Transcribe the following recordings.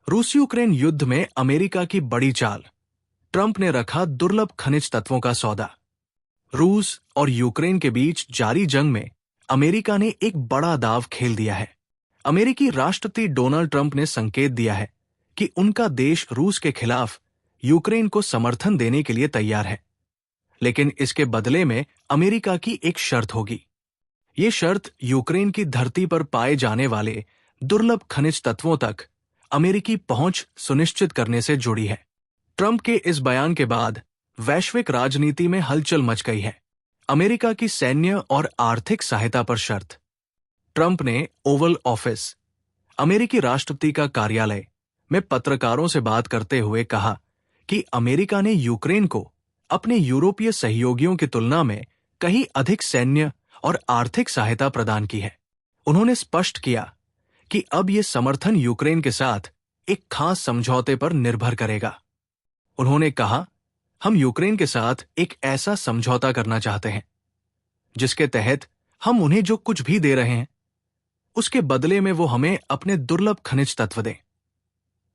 रूस यूक्रेन युद्ध में अमेरिका की बड़ी चाल। ट्रंप ने रखा दुर्लभ खनिज तत्वों का सौदा। रूस और यूक्रेन के बीच जारी जंग में अमेरिका ने एक बड़ा दांव खेल दिया है। अमेरिकी राष्ट्रपति डोनाल्ड ट्रंप ने संकेत दिया है कि उनका देश रूस के खिलाफ यूक्रेन को समर्थन देने के लिए तैयार है, लेकिन इसके बदले में अमेरिका की एक शर्त होगी। ये शर्त यूक्रेन की धरती पर पाए जाने वाले दुर्लभ खनिज तत्वों तक अमेरिकी पहुंच सुनिश्चित करने से जुड़ी है। ट्रंप के इस बयान के बाद वैश्विक राजनीति में हलचल मच गई है। अमेरिका की सैन्य और आर्थिक सहायता पर शर्त। ट्रंप ने ओवल ऑफिस, अमेरिकी राष्ट्रपति का कार्यालय, में पत्रकारों से बात करते हुए कहा कि अमेरिका ने यूक्रेन को अपने यूरोपीय सहयोगियों की तुलना में कहीं अधिक सैन्य और आर्थिक सहायता प्रदान की है। उन्होंने स्पष्ट किया कि अब यह समर्थन यूक्रेन के साथ एक खास समझौते पर निर्भर करेगा। उन्होंने कहा, हम यूक्रेन के साथ एक ऐसा समझौता करना चाहते हैं जिसके तहत हम उन्हें जो कुछ भी दे रहे हैं उसके बदले में वो हमें अपने दुर्लभ खनिज तत्व दें।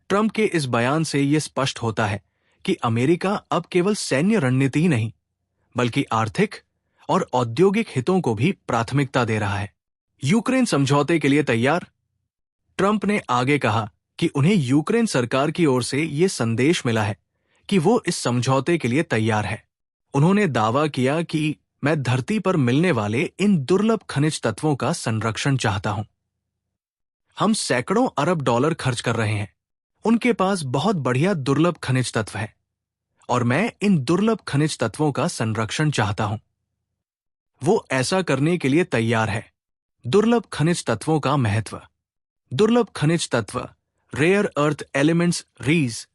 ट्रंप के इस बयान से यह स्पष्ट होता है कि अमेरिका अब केवल सैन्य रणनीति ही नहीं बल्कि आर्थिक और औद्योगिक हितों को भी प्राथमिकता दे रहा है। यूक्रेन समझौते के लिए तैयार। ट्रंप ने आगे कहा कि उन्हें यूक्रेन सरकार की ओर से यह संदेश मिला है कि वो इस समझौते के लिए तैयार है। उन्होंने दावा किया कि मैं धरती पर मिलने वाले इन दुर्लभ खनिज तत्वों का संरक्षण चाहता हूं। हम सैकड़ों अरब डॉलर खर्च कर रहे हैं। उनके पास बहुत बढ़िया दुर्लभ खनिज तत्व है और मैं इन दुर्लभ खनिज तत्वों का संरक्षण चाहता हूं। वो ऐसा करने के लिए तैयार है। दुर्लभ खनिज तत्वों का महत्व। दुर्लभ खनिज तत्व, रेयर अर्थ एलिमेंट्स रीज,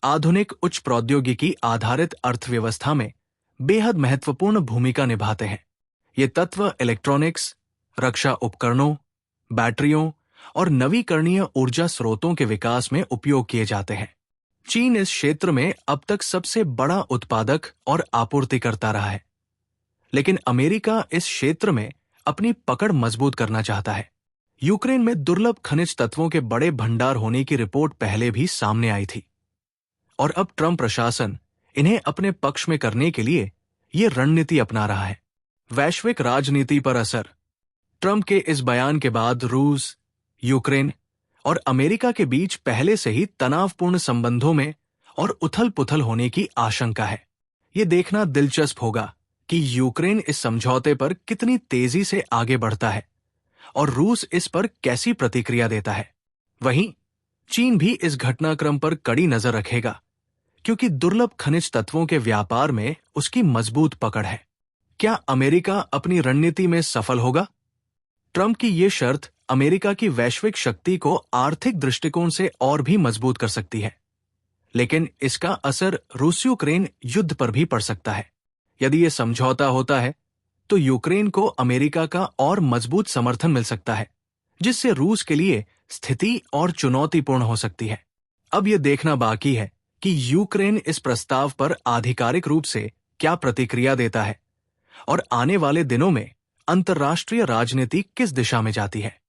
आधुनिक उच्च प्रौद्योगिकी आधारित अर्थव्यवस्था में बेहद महत्वपूर्ण भूमिका निभाते हैं। ये तत्व इलेक्ट्रॉनिक्स, रक्षा उपकरणों, बैटरियों और नवीकरणीय ऊर्जा स्रोतों के विकास में उपयोग किए जाते हैं। चीन इस क्षेत्र में अब तक सबसे बड़ा उत्पादक और आपूर्तिकर्ता रहा है, लेकिन अमेरिका इस क्षेत्र में अपनी पकड़ मजबूत करना चाहता है। यूक्रेन में दुर्लभ खनिज तत्वों के बड़े भंडार होने की रिपोर्ट पहले भी सामने आई थी और अब ट्रंप प्रशासन इन्हें अपने पक्ष में करने के लिए ये रणनीति अपना रहा है। वैश्विक राजनीति पर असर। ट्रंप के इस बयान के बाद रूस, यूक्रेन और अमेरिका के बीच पहले से ही तनावपूर्ण संबंधों में और उथल-पुथल होने की आशंका है। ये देखना दिलचस्प होगा कि यूक्रेन इस समझौते पर कितनी तेजी से आगे बढ़ता है और रूस इस पर कैसी प्रतिक्रिया देता है। वहीं चीन भी इस घटनाक्रम पर कड़ी नजर रखेगा क्योंकि दुर्लभ खनिज तत्वों के व्यापार में उसकी मजबूत पकड़ है। क्या अमेरिका अपनी रणनीति में सफल होगा? ट्रंप की ये शर्त अमेरिका की वैश्विक शक्ति को आर्थिक दृष्टिकोण से और भी मजबूत कर सकती है, लेकिन इसका असर रूस यूक्रेन युद्ध पर भी पड़ सकता है। यदि ये समझौता होता है तो यूक्रेन को अमेरिका का और मजबूत समर्थन मिल सकता है, जिससे रूस के लिए स्थिति और चुनौतीपूर्ण हो सकती है। अब यह देखना बाकी है कि यूक्रेन इस प्रस्ताव पर आधिकारिक रूप से क्या प्रतिक्रिया देता है और आने वाले दिनों में अंतर्राष्ट्रीय राजनीति किस दिशा में जाती है।